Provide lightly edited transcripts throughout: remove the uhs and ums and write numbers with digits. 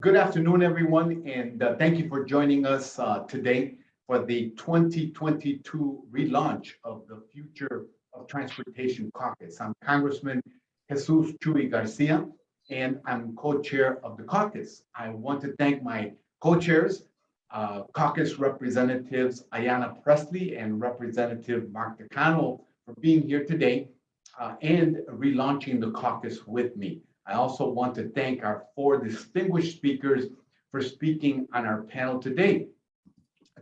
Good afternoon, everyone, and thank you for joining us today for the 2022 relaunch of the Future of Transportation Caucus. I'm Congressman Jesús Chuy Garcia, and I'm co-chair of the caucus. I want to thank my co-chairs, caucus representatives Ayanna Pressley and Representative Mark Takano for being here today and relaunching the caucus with me. I also want to thank our four distinguished speakers for speaking on our panel today.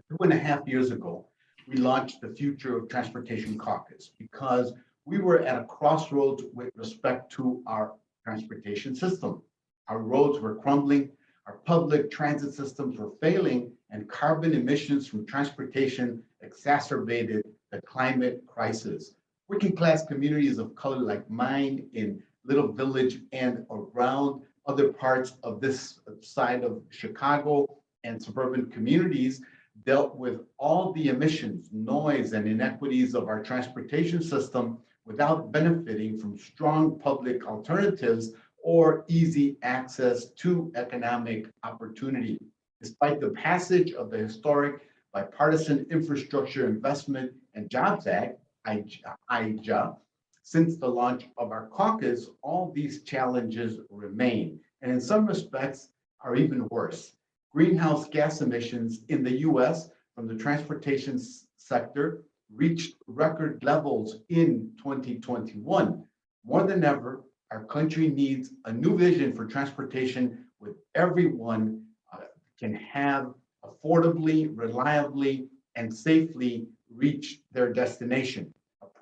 2.5 years ago, we launched the Future of Transportation Caucus because we were at a crossroads with respect to our transportation system. Our roads were crumbling, our public transit systems were failing, and carbon emissions from transportation exacerbated the climate crisis. Working class communities of color like mine in Little Village and around other parts of this side of Chicago and suburban communities dealt with all the emissions, noise, and inequities of our transportation system without benefiting from strong public alternatives or easy access to economic opportunity. Despite the passage of the historic Bipartisan Infrastructure Investment and Jobs Act, IJA, since the launch of our caucus, all these challenges remain, and in some respects are even worse. Greenhouse gas emissions in the US from the transportation sector reached record levels in 2021. More than ever, our country needs a new vision for transportation where everyone can have affordably, reliably, and safely reach their destination.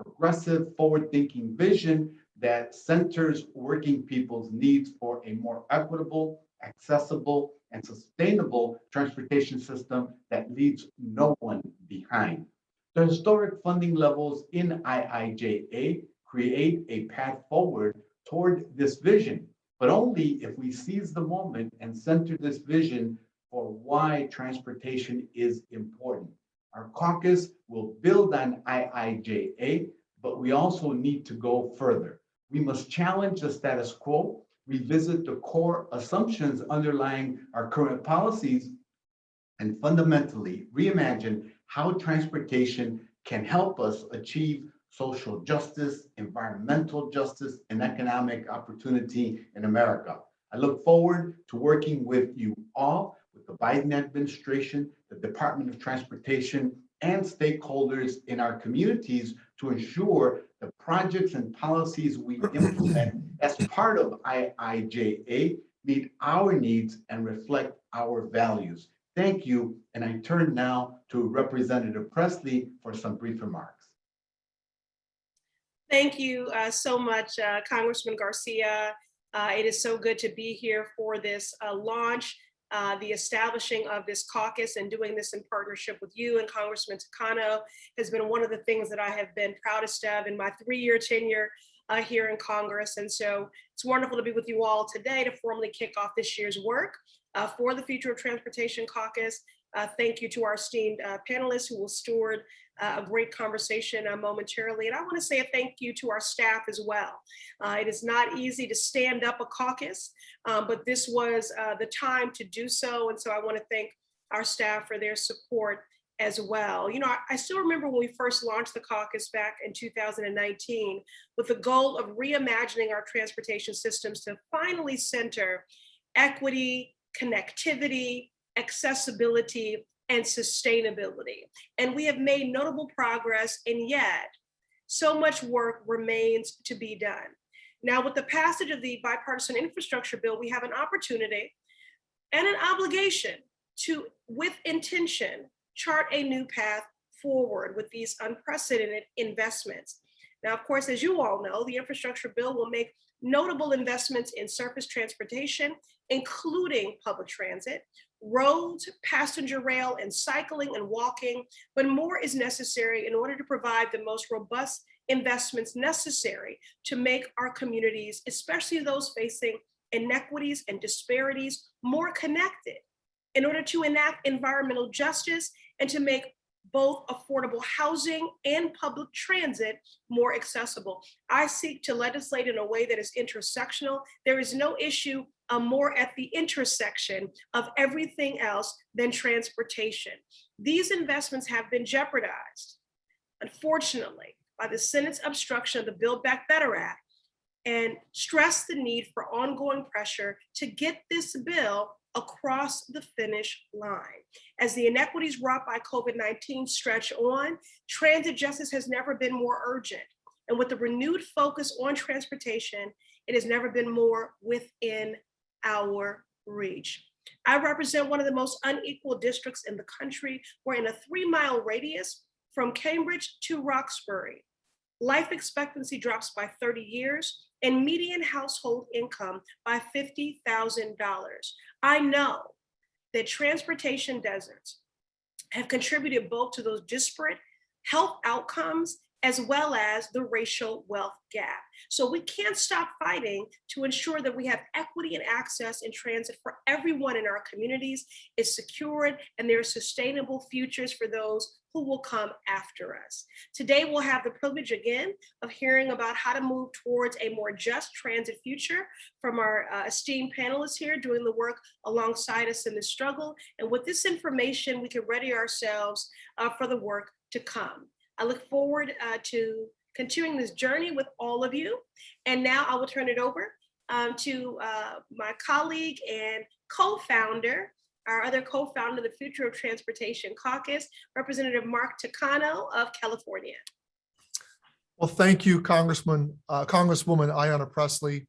Progressive, forward-thinking vision that centers working people's needs for a more equitable, accessible, and sustainable transportation system that leaves no one behind. The historic funding levels in IIJA create a path forward toward this vision, but only if we seize the moment and center this vision for why transportation is important. Our caucus will build on IIJA, but we also need to go further. We must challenge the status quo, revisit the core assumptions underlying our current policies, and fundamentally reimagine how transportation can help us achieve social justice, environmental justice, and economic opportunity in America. I look forward to working with you all, with the Biden administration, the Department of Transportation, and stakeholders in our communities to ensure the projects and policies we implement as part of IIJA meet our needs and reflect our values. Thank you, and I turn now to Representative Pressley for some brief remarks. Thank you so much, Congressman Garcia. It is so good to be here for this launch. The establishing of this caucus and doing this in partnership with you and Congressman Takano has been one of the things that I have been proudest of in my 3-year tenure here in Congress. And so it's wonderful to be with you all today to formally kick off this year's work for the Future of Transportation Caucus. Thank you to our esteemed panelists who will steward a great conversation momentarily. And I want to say a thank you to our staff as well. It is not easy to stand up a caucus, but this was the time to do so. And so I want to thank our staff for their support as well. You know, I still remember when we first launched the caucus back in 2019 with the goal of reimagining our transportation systems to finally center equity, connectivity, accessibility, and sustainability. And we have made notable progress, and yet so much work remains to be done. Now, with the passage of the Bipartisan Infrastructure Bill, we have an opportunity and an obligation to, with intention, chart a new path forward with these unprecedented investments. Now, of course, as you all know, the infrastructure bill will make notable investments in surface transportation, including public transit, roads, passenger rail, and cycling and walking, but more is necessary in order to provide the most robust investments necessary to make our communities, especially those facing inequities and disparities, more connected, in order to enact environmental justice and to make both affordable housing and public transit more accessible. I seek to legislate in a way that is intersectional. There is no issue more at the intersection of everything else than transportation. These investments have been jeopardized, unfortunately, by the Senate's obstruction of the Build Back Better Act, and stress the need for ongoing pressure to get this bill across the finish line. As the inequities wrought by COVID-19 stretch on, transit justice has never been more urgent. And with the renewed focus on transportation, it has never been more within our reach. I represent one of the most unequal districts in the country, where in a 3-mile radius from Cambridge to Roxbury, life expectancy drops by 30 years and median household income by $50,000. I know that transportation deserts have contributed both to those disparate health outcomes as well as the racial wealth gap. So we can't stop fighting to ensure that we have equity and access in transit for everyone in our communities, is secured, and there are sustainable futures for those who will come after us. Today, we'll have the privilege again of hearing about how to move towards a more just transit future from our esteemed panelists here doing the work alongside us in this struggle. And with this information, we can ready ourselves for the work to come. I look forward to continuing this journey with all of you. And now I will turn it over to my colleague and co-founder, our other co-founder of the Future of Transportation Caucus, Representative Mark Takano of California. Well, thank you, Congresswoman Ayanna Pressley.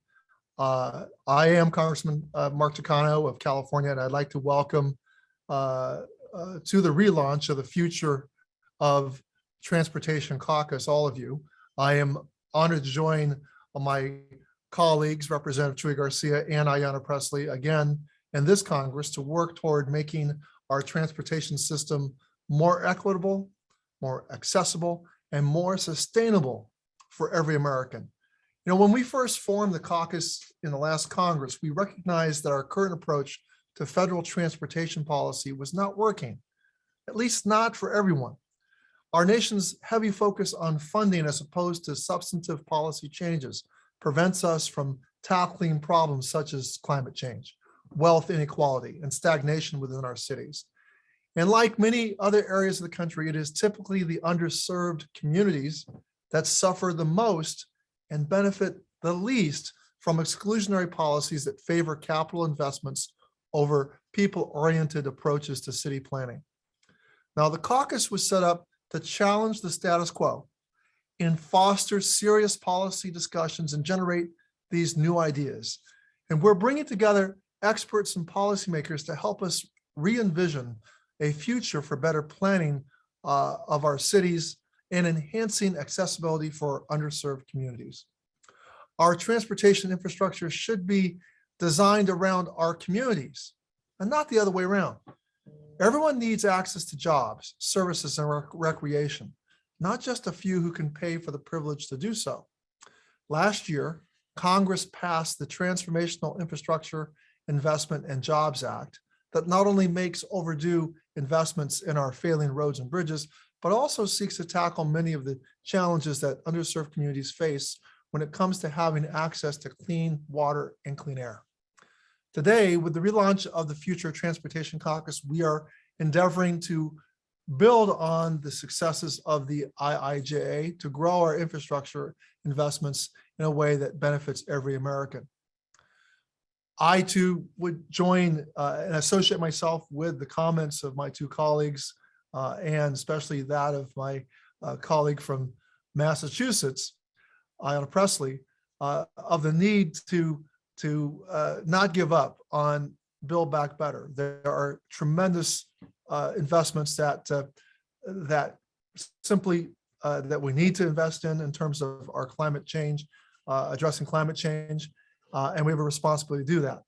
I am Congressman Mark Takano of California, and I'd like to welcome to the relaunch of the Future of Transportation Caucus, all of you. I am honored to join my colleagues, Representative Chuy Garcia and Ayanna Pressley, again in this Congress to work toward making our transportation system more equitable, more accessible, and more sustainable for every American. You know, when we first formed the caucus in the last Congress, we recognized that our current approach to federal transportation policy was not working, at least not for everyone. Our nation's heavy focus on funding as opposed to substantive policy changes prevents us from tackling problems such as climate change, wealth inequality, and stagnation within our cities. And like many other areas of the country, it is typically the underserved communities that suffer the most and benefit the least from exclusionary policies that favor capital investments over people-oriented approaches to city planning. Now, the caucus was set up to challenge the status quo and foster serious policy discussions and generate these new ideas. And we're bringing together experts and policymakers to help us re-envision a future for better planning of our cities and enhancing accessibility for underserved communities. Our transportation infrastructure should be designed around our communities and not the other way around. Everyone needs access to jobs, services, and recreation, not just a few who can pay for the privilege to do so. Last year, Congress passed the Transformational Infrastructure Investment and Jobs Act that not only makes overdue investments in our failing roads and bridges, but also seeks to tackle many of the challenges that underserved communities face when it comes to having access to clean water and clean air. Today, with the relaunch of the Future Transportation Caucus, we are endeavoring to build on the successes of the IIJA to grow our infrastructure investments in a way that benefits every American. I too would join and associate myself with the comments of my two colleagues, and especially that of my colleague from Massachusetts, Ayanna Pressley, of the need to not give up on Build Back Better. There are tremendous investments that we need to invest in terms of our climate change, addressing climate change, and we have a responsibility to do that.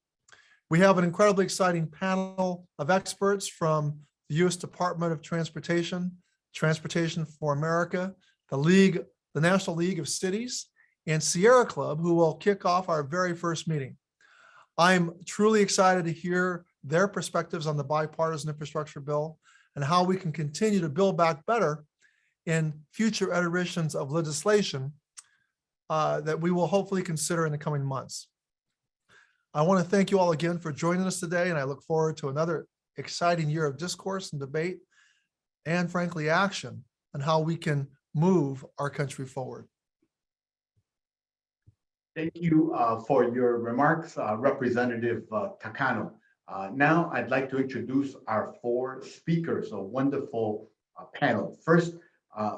We have an incredibly exciting panel of experts from the U.S. Department of Transportation, Transportation for America, the National League of Cities, and Sierra Club, who will kick off our very first meeting. I'm truly excited to hear their perspectives on the bipartisan infrastructure bill and how we can continue to build back better in future iterations of legislation that we will hopefully consider in the coming months. I want to thank you all again for joining us today, and I look forward to another exciting year of discourse and debate and frankly action on how we can move our country forward. Thank you for your remarks, Representative Takano. Now I'd like to introduce our four speakers, a wonderful panel. First,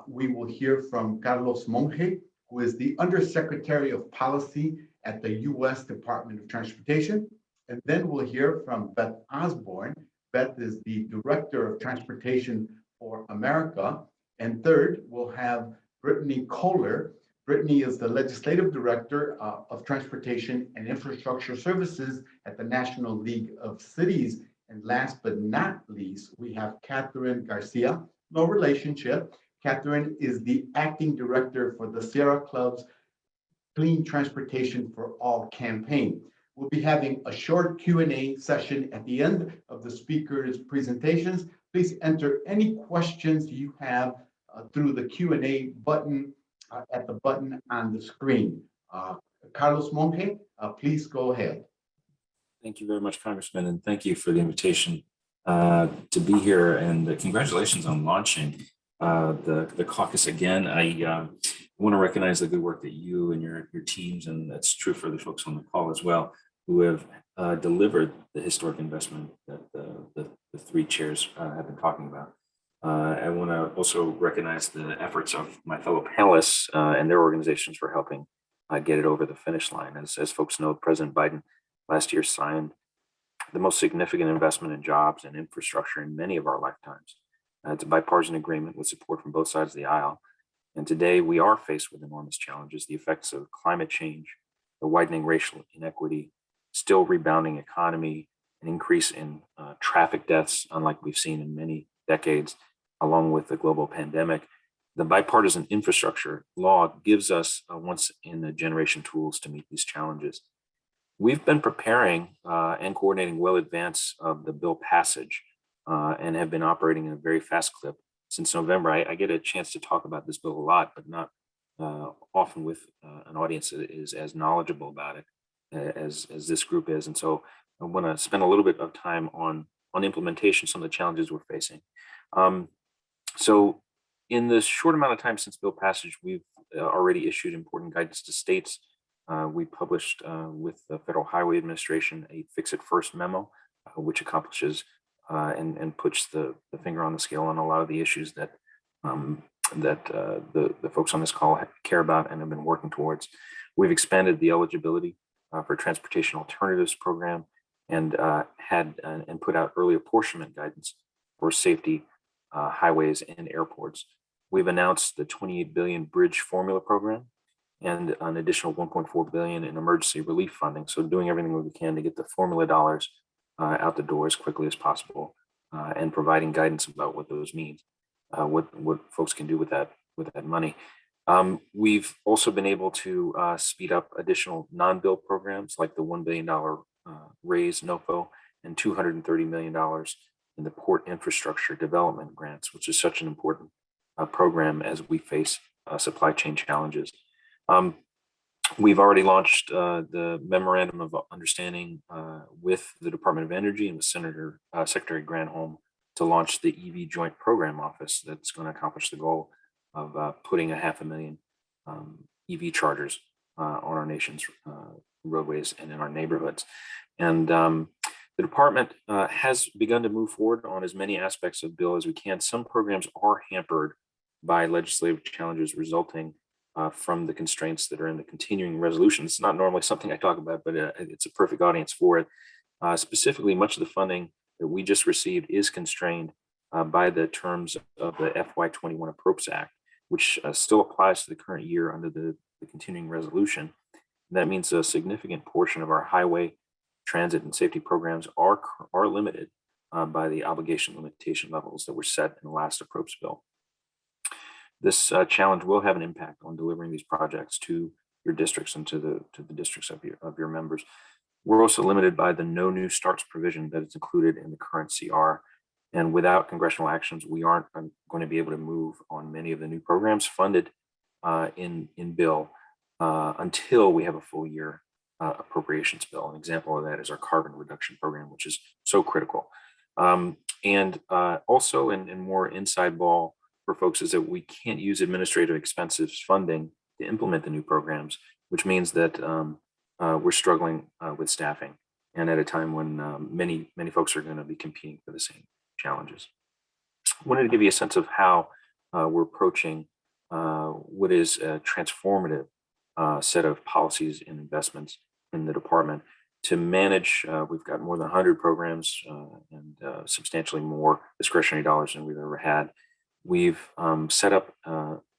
we will hear from Carlos Monge, who is the Undersecretary of Policy at the U.S. Department of Transportation. And then we'll hear from Beth Osbome. Beth is the Director of Transportation for America. And third, we'll have Brittney Kohler. Brittney is the Legislative Director of Transportation and Infrastructure Services at the National League of Cities. And last but not least, we have Catherine Garcia. No relationship. Catherine is the Acting Director for the Sierra Club's Clean Transportation for All campaign. We'll be having a short Q&A session at the end of the speakers' presentations. Please enter any questions you have through the Q&A button at the button on the screen. Carlos Monge, please go ahead. Thank you very much, Congressman, and thank you for the invitation to be here, and congratulations on launching the caucus again. I want to recognize the good work that you and your teams, and that's true for the folks on the call as well, who have delivered the historic investment that the three chairs have been talking about. I want to also recognize the efforts of my fellow panelists and their organizations for helping get it over the finish line. As folks know, President Biden last year signed the most significant investment in jobs and infrastructure in many of our lifetimes. It's a bipartisan agreement with support from both sides of the aisle. And today we are faced with enormous challenges: the effects of climate change, the widening racial inequity, still rebounding economy, an increase in traffic deaths, unlike we've seen in many decades, along with the global pandemic. The bipartisan infrastructure law gives us once in a generation tools to meet these challenges. We've been preparing and coordinating well in advance of the bill passage and have been operating in a very fast clip since November. I get a chance to talk about this bill a lot, but not often with an audience that is as knowledgeable about it as this group is. And so I want to spend a little bit of time on implementation, some of the challenges we're facing. So in the short amount of time since bill passage, we've already issued important guidance to states. We published with the Federal Highway Administration a Fix It First memo, which accomplishes and puts the finger on the scale on a lot of the issues that the folks on this call care about and have been working towards. We've expanded the eligibility for Transportation Alternatives Program and and put out early apportionment guidance for safety highways and airports. We've announced the $28 billion Bridge Formula Program and an additional $1.4 billion in emergency relief funding. So doing everything we can to get the formula dollars out the door as quickly as possible and providing guidance about what those mean, what folks can do with that money. We've also been able to speed up additional non-bill programs like the $1 billion raise NOFO and $230 million in the Port Infrastructure Development Grants, which is such an important program as we face supply chain challenges. We've already launched the Memorandum of Understanding with the Department of Energy and with Secretary Granholm to launch the EV Joint Program Office that's going to accomplish the goal of putting 500,000 EV chargers on our nation's roadways and in our neighborhoods. And the department has begun to move forward on as many aspects of the bill as we can. Some programs are hampered by legislative challenges resulting from the constraints that are in the continuing resolution. It's not normally something I talk about, but it's a perfect audience for it. Specifically, much of the funding that we just received is constrained by the terms of the FY21 Appropriations Act, which still applies to the current year under the continuing resolution. That means a significant portion of our highway, transit, and safety programs are limited by the obligation limitation levels that were set in the last appropriations bill. This challenge will have an impact on delivering these projects to your districts and to the districts of your members. We're also limited by the no new starts provision that is included in the current CR. And without congressional actions, we aren't going to be able to move on many of the new programs funded in bill until we have a full year appropriations bill. An example of that is our carbon reduction program, which is so critical. Also, in more inside ball for folks is that we can't use administrative expenses funding to implement the new programs, which means that we're struggling with staffing, and at a time when many folks are going to be competing for the same challenges. I wanted to give you a sense of how we're approaching what is a transformative set of policies and investments in the department to manage. We've got more than 100 programs and substantially more discretionary dollars than we've ever had. We've set up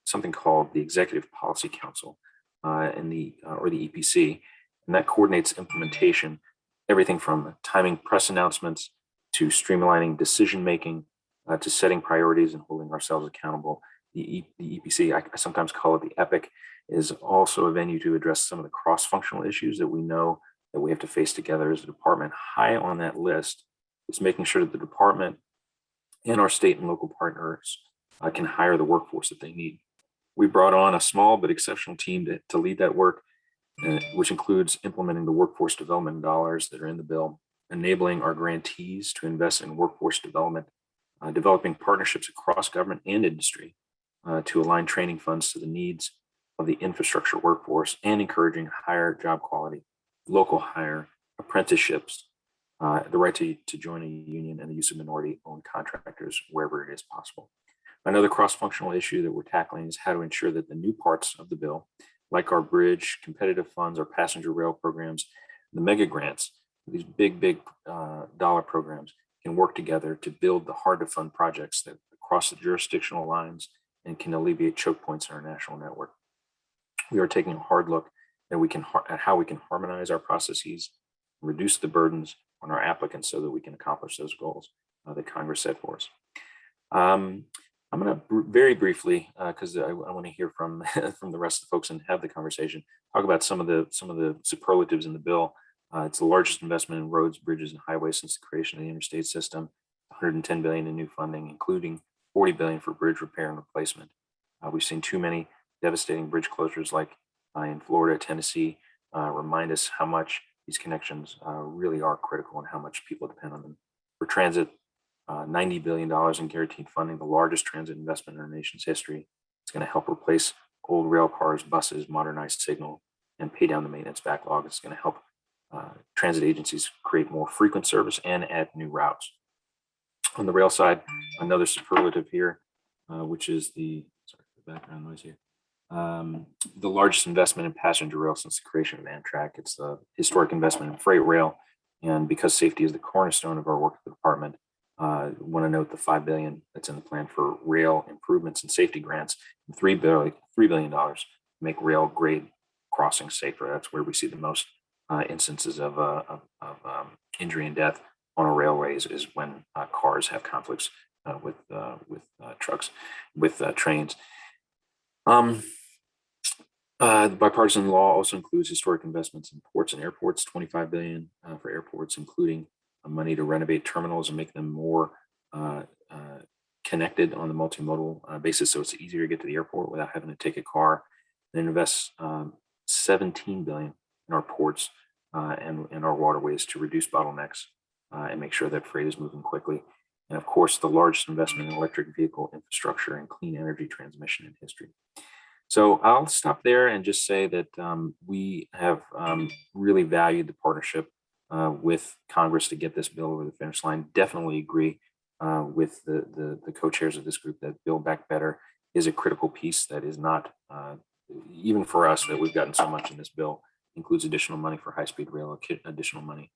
something called the Executive Policy Council or the EPC, and that coordinates implementation, everything from timing press announcements to streamlining decision making to setting priorities and holding ourselves accountable. The EPC, I sometimes call it the EPIC, is also a venue to address some of the cross-functional issues that we know that we have to face together as a department. High on that list is making sure that the department and our state and local partners can hire the workforce that they need. We brought on a small but exceptional team to lead that work, which includes implementing the workforce development dollars that are in the bill, enabling our grantees to invest in workforce development, developing partnerships across government and industry to align training funds to the needs of the infrastructure workforce, and encouraging higher job quality, local hire, apprenticeships, the right to join a union, and the use of minority-owned contractors wherever it is possible. Another cross-functional issue that we're tackling is how to ensure that the new parts of the bill, like our bridge, competitive funds, our passenger rail programs, the mega grants, these big dollar programs, can work together to build the hard-to-fund projects that cross the jurisdictional lines and can alleviate choke points in our national network. We are taking a hard look at how we can harmonize our processes, reduce the burdens on our applicants so that we can accomplish those goals that Congress set for us. I'm going to very briefly, because I want to hear from the rest of the folks and have the conversation, talk about some of the superlatives in the bill. It's the largest investment in roads, bridges, and highways since the creation of the interstate system. $110 billion in new funding, including $40 billion for bridge repair and replacement. We've seen too many devastating bridge closures, like in Florida, Tennessee, remind us how much these connections really are critical and how much people depend on them. For transit, $90 billion in guaranteed funding, the largest transit investment in our nation's history. It's going to help replace old rail cars, buses, modernize signal, and pay down the maintenance backlog. It's going to help transit agencies create more frequent service and add new routes. On the rail side, another superlative here, which is the background noise here. The largest investment in passenger rail since the creation of Amtrak. It's the historic investment in freight rail, and because safety is the cornerstone of our work at the department, I want to note the $5 billion that's in the plan for rail improvements and safety grants, and $3 billion to make rail grade crossings safer. That's where we see the most instances of injury and death on our railways, is when cars have conflicts with trucks, with trains. The bipartisan law also includes historic investments in ports and airports, $25 billion for airports, including money to renovate terminals and make them more connected on the multimodal basis, so it's easier to get to the airport without having to take a car. And invest $17 billion in our ports and in our waterways to reduce bottlenecks and make sure that freight is moving quickly. And of course, the largest investment in electric vehicle infrastructure and clean energy transmission in history. So I'll stop there and just say that we have really valued the partnership with Congress to get this bill over the finish line. Definitely agree with the co-chairs of this group that Build Back Better is a critical piece that is not, even for us, that we've gotten so much in this bill, includes additional money for high-speed rail, additional money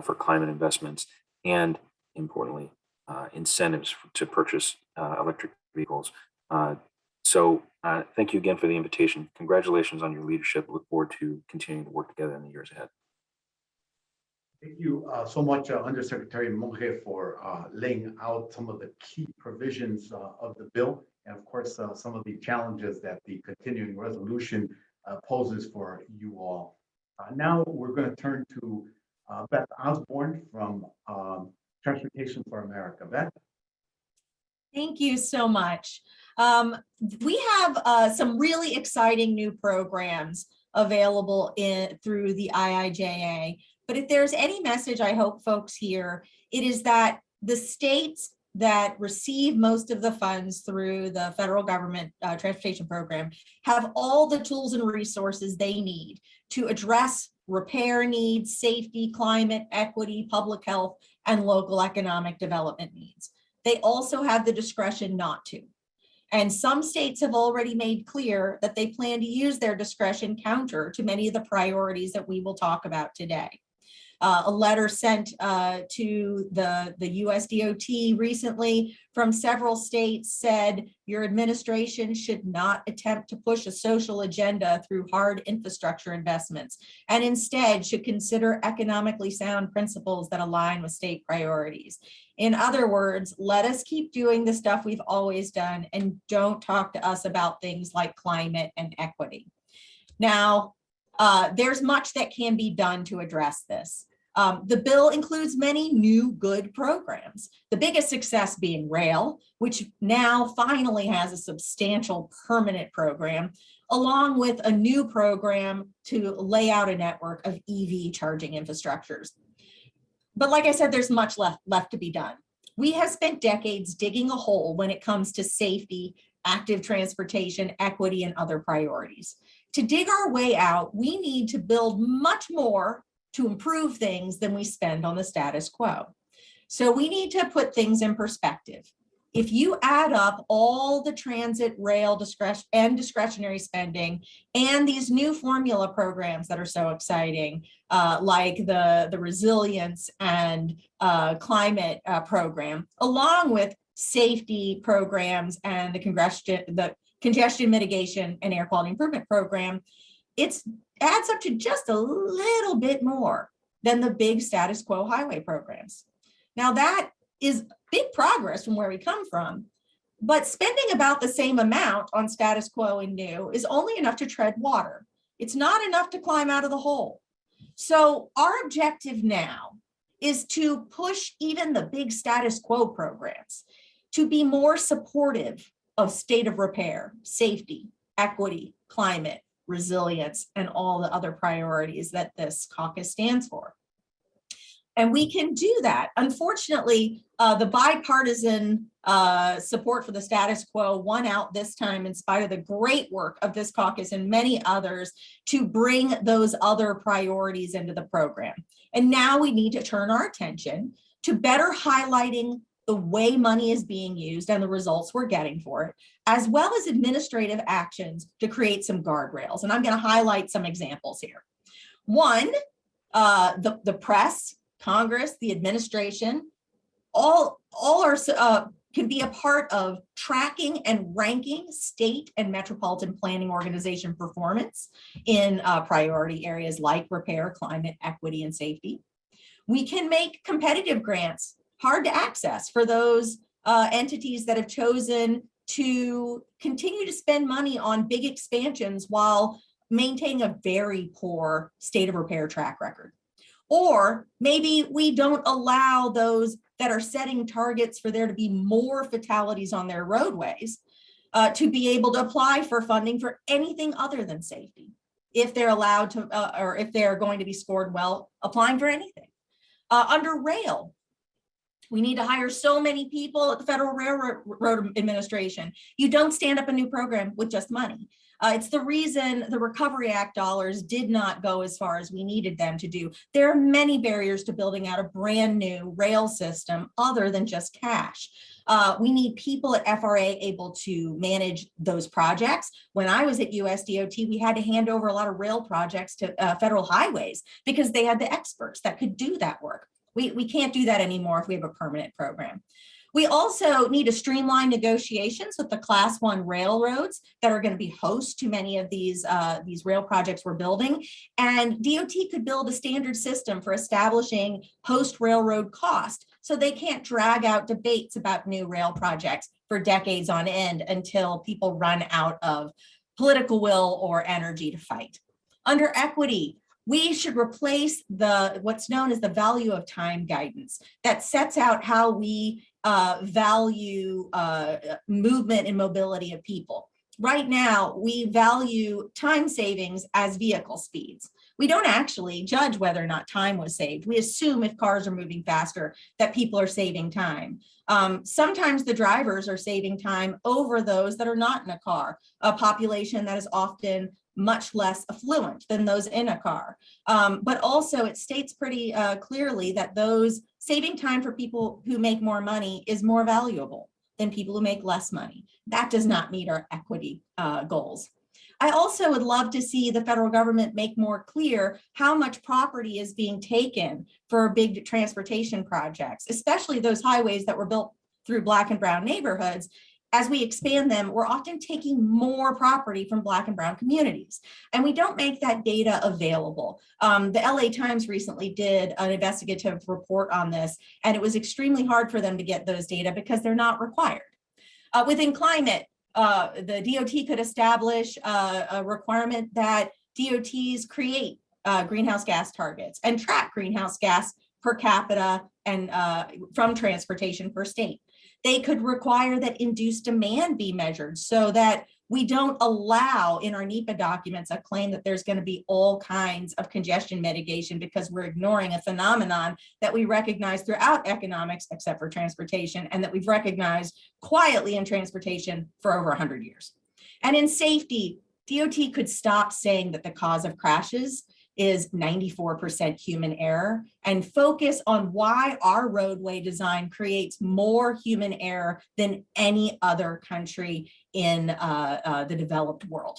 for climate investments, and importantly, incentives to purchase electric vehicles. So thank you again for the invitation. Congratulations on your leadership. Look forward to continuing to work together in the years ahead. Thank you so much, Undersecretary Monge, for laying out some of the key provisions of the bill, and of course, some of the challenges that the continuing resolution poses for you all. Now we're going to turn to Beth Osbome from Transportation for America. Beth? Thank you so much. We have some really exciting new programs available through the IIJA. But if there's any message I hope folks hear, it is that the states that receive most of the funds through the federal government transportation program have all the tools and resources they need to address repair needs, safety, climate, equity, public health, and local economic development needs. They also have the discretion not to. And some states have already made clear that they plan to use their discretion counter to many of the priorities that we will talk about today. A letter sent to the US DOT recently from several states said your administration should not attempt to push a social agenda through hard infrastructure investments, and instead should consider economically sound principles that align with state priorities. In other words, let us keep doing the stuff we've always done and don't talk to us about things like climate and equity. Now, there's much that can be done to address this. The bill includes many new good programs, the biggest success being rail, which now finally has a substantial permanent program, along with a new program to lay out a network of EV charging infrastructures. But like I said, there's much left to be done. We have spent decades digging a hole when it comes to safety, active transportation, equity, and other priorities. To dig our way out, we need to build much more to improve things than we spend on the status quo. So we need to put things in perspective. If you add up all the transit, rail, discretionary spending and these new formula programs that are so exciting, like the resilience and climate program, along with safety programs and the congestion mitigation and air quality improvement program, it adds up to just a little bit more than the big status quo highway programs. Now that is big progress from where we come from, but spending about the same amount on status quo and new is only enough to tread water. It's not enough to climb out of the hole. So our objective now is to push even the big status quo programs to be more supportive of state of repair, safety, equity, climate, resilience, and all the other priorities that this caucus stands for. And we can do that. Unfortunately, the bipartisan support for the status quo won out this time in spite of the great work of this caucus and many others to bring those other priorities into the program. And now we need to turn our attention to better highlighting the way money is being used and the results we're getting for it, as well as administrative actions to create some guardrails. And I'm going to highlight some examples here. One, the press, Congress, the administration, all can be a part of tracking and ranking state and metropolitan planning organization performance in priority areas like repair, climate, equity, and safety. We can make competitive grants hard to access for those entities that have chosen to continue to spend money on big expansions while maintaining a very poor state of repair track record. Or maybe we don't allow those that are setting targets for there to be more fatalities on their roadways to be able to apply for funding for anything other than safety, if they're allowed to, or if they're going to be scored well applying for anything. Under rail, we need to hire so many people at the Federal Railroad Administration. You don't stand up a new program with just money. It's the reason the Recovery Act dollars did not go as far as we needed them to do. There are many barriers to building out a brand new rail system other than just cash. We need people at FRA able to manage those projects. When I was at USDOT, we had to hand over a lot of rail projects to federal highways because they had the experts that could do that work. We can't do that anymore if we have a permanent program. We also need to streamline negotiations with the Class 1 railroads that are going to be host to many of these rail projects we're building. And DOT could build a standard system for establishing host railroad cost so they can't drag out debates about new rail projects for decades on end until people run out of political will or energy to fight. Under equity, we should replace what's known as the value of time guidance that sets out how we value movement and mobility of people. right now we value time savings as vehicle speeds. We don't actually judge whether or not time was saved. We assume if cars are moving faster that people are saving time. Sometimes the drivers are saving time over those that are not in a car, a population that is often much less affluent than those in a car. But also it states pretty clearly that those saving time for people who make more money is more valuable than people who make less money. That does not meet our equity goals. I also would love to see the federal government make more clear how much property is being taken for big transportation projects, especially those highways that were built through Black and brown neighborhoods. As we expand them, we're often taking more property from Black and brown communities, and we don't make that data available. The LA Times recently did an investigative report on this, and it was extremely hard for them to get those data because they're not required. Within climate, the DOT could establish a requirement that DOTs create greenhouse gas targets and track greenhouse gas per capita and from transportation per state. They could require that induced demand be measured so that we don't allow in our NEPA documents a claim that there's going to be all kinds of congestion mitigation because we're ignoring a phenomenon that we recognize throughout economics, except for transportation, and that we've recognized quietly in transportation for over 100 years. And in safety, DOT could stop saying that the cause of crashes is 94% human error and focus on why our roadway design creates more human error than any other country in the developed world.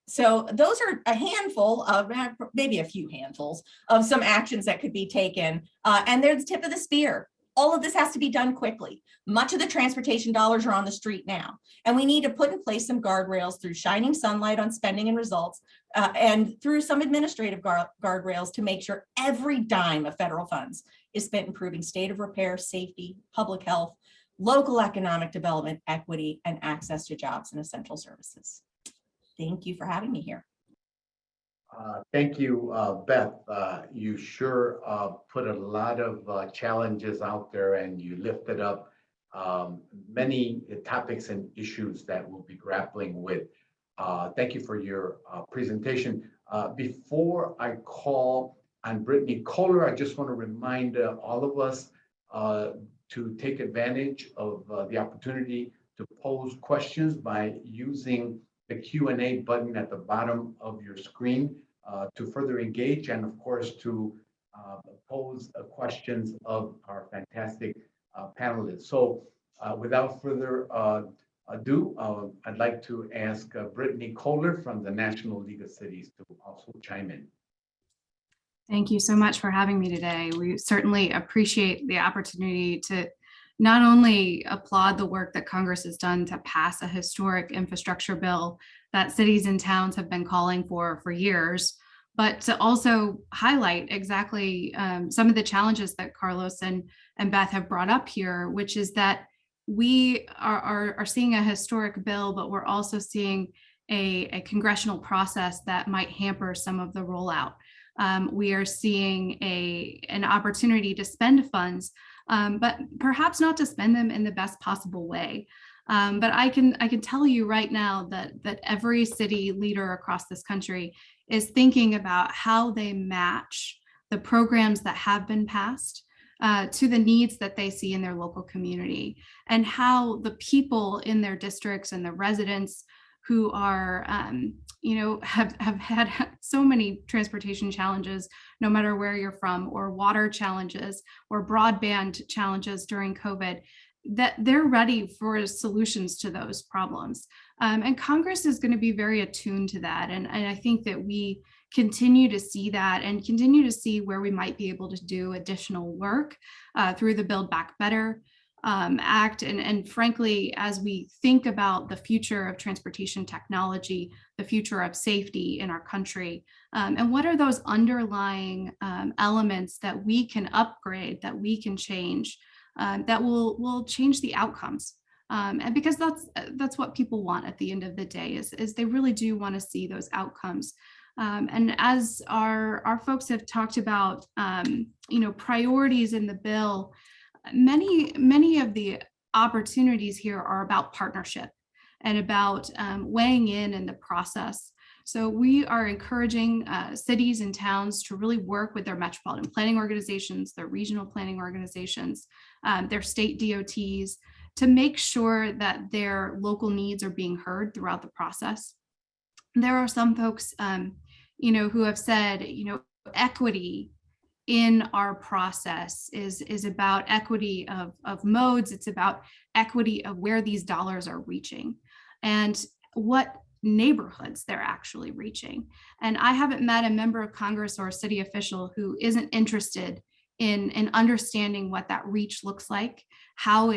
So those are a handful of, maybe a few handfuls of some actions that could be taken. And they're the tip of the spear. All of this has to be done quickly. Much of the transportation dollars are on the street now, and we need to put in place some guardrails through shining sunlight on spending and results, and through some administrative guardrails to make sure every dime of federal funds is spent improving state of repair, safety, public health, local economic development, equity, and access to jobs and essential services. Thank you for having me here. Thank you, Beth. You sure put a lot of challenges out there, and you lifted up many topics and issues that we'll be grappling with. Thank you for your presentation. Before I call on Brittney Kohler, I just want to remind all of us to take advantage of the opportunity to pose questions by using the Q&A button at the bottom of your screen to further engage, and of course to pose questions of our fantastic panelists. So without further ado, I'd like to ask Brittney Kohler from the National League of Cities to also chime in. Thank you so much for having me today. We certainly appreciate the opportunity to not only applaud the work that Congress has done to pass a historic infrastructure bill that cities and towns have been calling for years, but to also highlight exactly some of the challenges that Carlos and Beth have brought up here, which is that we are seeing a historic bill, but we're also seeing a congressional process that might hamper some of the rollout. We are seeing an opportunity to spend funds, but perhaps not to spend them in the best possible way. But I can tell you right now that every city leader across this country is thinking about how they match the programs that have been passed to the needs that they see in their local community, and how the people in their districts and the residents who are, have had so many transportation challenges, no matter where you're from, or water challenges, or broadband challenges during COVID, that they're ready for solutions to those problems. And Congress is going to be very attuned to that. And I think that we continue to see that and continue to see where we might be able to do additional work through the Build Back Better Act. And frankly, as we think about the future of transportation technology, the future of safety in our country, and what are those underlying elements that we can upgrade, that we can change, that will change the outcomes. And because that's what people want at the end of the day, is they really do want to see those outcomes. And as our folks have talked about, priorities in the bill, many of the opportunities here are about partnership. and about weighing in the process. So we are encouraging cities and towns to really work with their metropolitan planning organizations, their regional planning organizations, their state DOTs, to make sure that their local needs are being heard throughout the process. There are some folks, who have said, equity in our process is about equity of modes. It's about equity of where these dollars are reaching and what neighborhoods they're actually reaching. And I haven't met a member of Congress or a city official who isn't interested in understanding what that reach looks like, how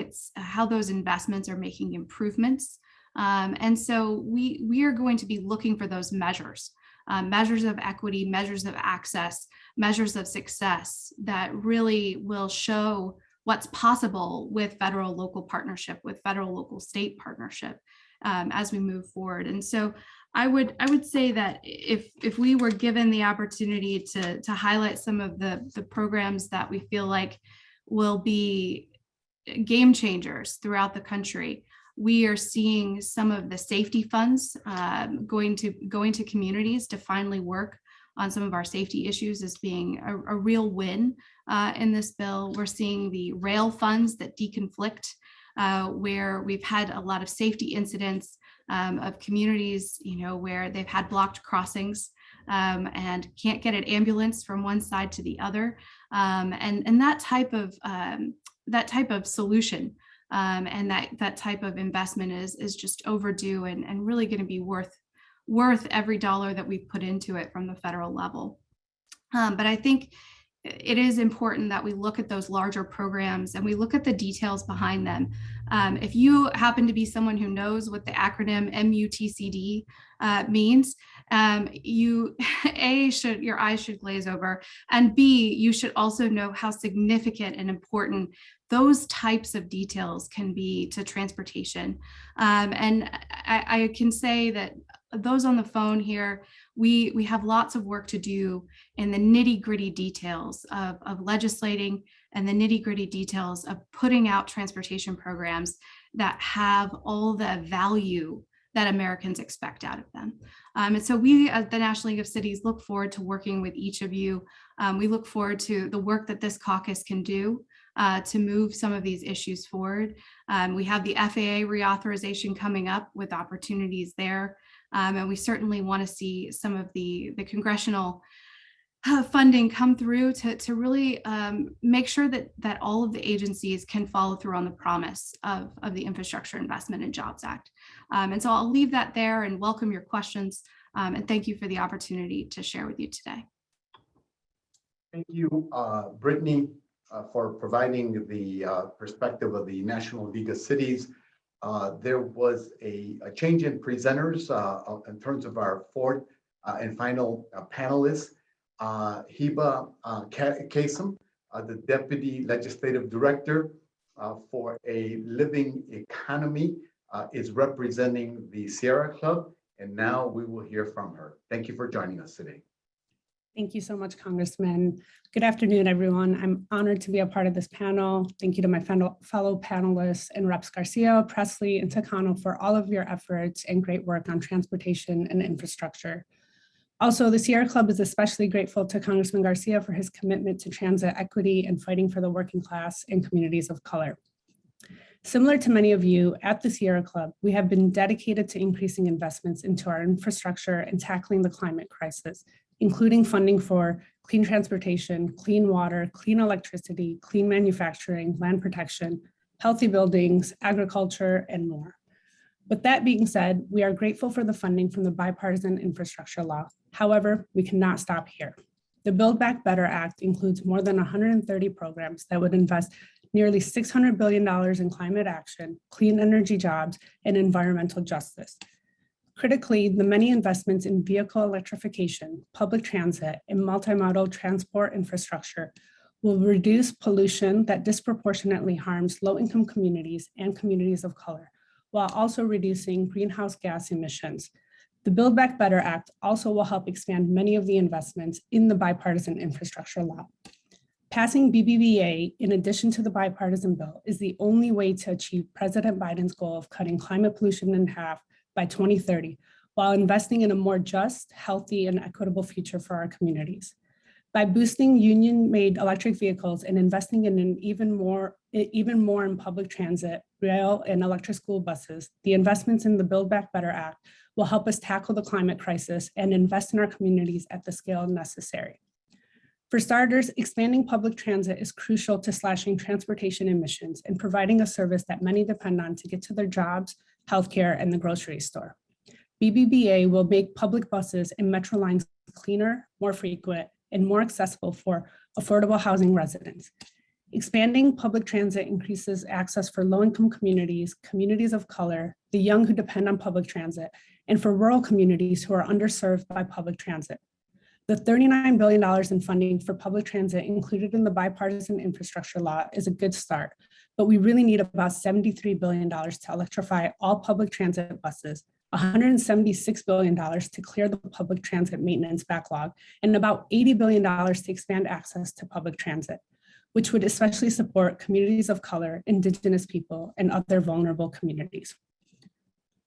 those investments are making improvements. And so we are going to be looking for those measures of equity, measures of access, measures of success that really will show what's possible with federal local partnership, with federal local state partnership as we move forward. And so I would say that if we were given the opportunity to highlight some of the programs that we feel like will be game changers throughout the country, we are seeing some of the safety funds going to communities to finally work on some of our safety issues as being a real win in this bill. We're seeing the rail funds that deconflict, where we've had a lot of safety incidents of communities, where they've had blocked crossings and can't get an ambulance from one side to the other, and that type of solution. And that type of investment is just overdue and really going to be worth every dollar that we've put into it from the federal level. But I think it is important that we look at those larger programs and we look at the details behind them. If you happen to be someone who knows what the acronym MUTCD means, your eyes should glaze over, and B, you should also know how significant and important those types of details can be to transportation. And I can say that those on the phone here, we have lots of work to do in the nitty-gritty details of legislating and the nitty-gritty details of putting out transportation programs that have all the value that Americans expect out of them. And so we at the National League of Cities look forward to working with each of you. We look forward to the work that this caucus can do to move some of these issues forward. We have the FAA reauthorization coming up with opportunities there. And we certainly want to see some of the congressional funding come through to really make sure that all of the agencies can follow through on the promise of the Infrastructure Investment and Jobs Act. And so I'll leave that there and welcome your questions. And thank you for the opportunity to share with you today. Thank you, Brittney, for providing the perspective of the National League of Cities. There was a change in presenters in terms of our fourth and final panelists. Hebah Kassem, the Deputy Legislative Director for a Living Economy, is representing the Sierra Club, and now we will hear from her. Thank you for joining us today. Thank you so much, Congressman. Good afternoon, everyone. I'm honored to be a part of this panel. Thank you to my fellow panelists and Reps Garcia, Pressley, and Takano for all of your efforts and great work on transportation and infrastructure. Also, the Sierra Club is especially grateful to Congressman Garcia for his commitment to transit equity and fighting for the working class and communities of color. Similar to many of you at the Sierra Club, we have been dedicated to increasing investments into our infrastructure and tackling the climate crisis, including funding for clean transportation, clean water, clean electricity, clean manufacturing, land protection, healthy buildings, agriculture, and more. With that being said, we are grateful for the funding from the Bipartisan Infrastructure Law. However, we cannot stop here. The Build Back Better Act includes more than 130 programs that would invest nearly $600 billion in climate action, clean energy jobs, and environmental justice. Critically, the many investments in vehicle electrification, public transit, and multimodal transport infrastructure will reduce pollution that disproportionately harms low-income communities and communities of color, while also reducing greenhouse gas emissions. The Build Back Better Act also will help expand many of the investments in the Bipartisan Infrastructure Law. Passing BBBA, in addition to the bipartisan bill, is the only way to achieve President Biden's goal of cutting climate pollution in half by 2030, while investing in a more just, healthy, and equitable future for our communities. By boosting union-made electric vehicles and investing in even more in public transit, rail, and electric school buses, the investments in the Build Back Better Act will help us tackle the climate crisis and invest in our communities at the scale necessary. For starters, expanding public transit is crucial to slashing transportation emissions and providing a service that many depend on to get to their jobs, healthcare, and the grocery store. BBBA will make public buses and metro lines cleaner, more frequent, and more accessible for affordable housing residents. Expanding public transit increases access for low-income communities, communities of color, the young who depend on public transit, and for rural communities who are underserved by public transit. The $39 billion in funding for public transit included in the bipartisan infrastructure law is a good start, but we really need about $73 billion to electrify all public transit buses, $176 billion to clear the public transit maintenance backlog, and about $80 billion to expand access to public transit, which would especially support communities of color, Indigenous people, and other vulnerable communities.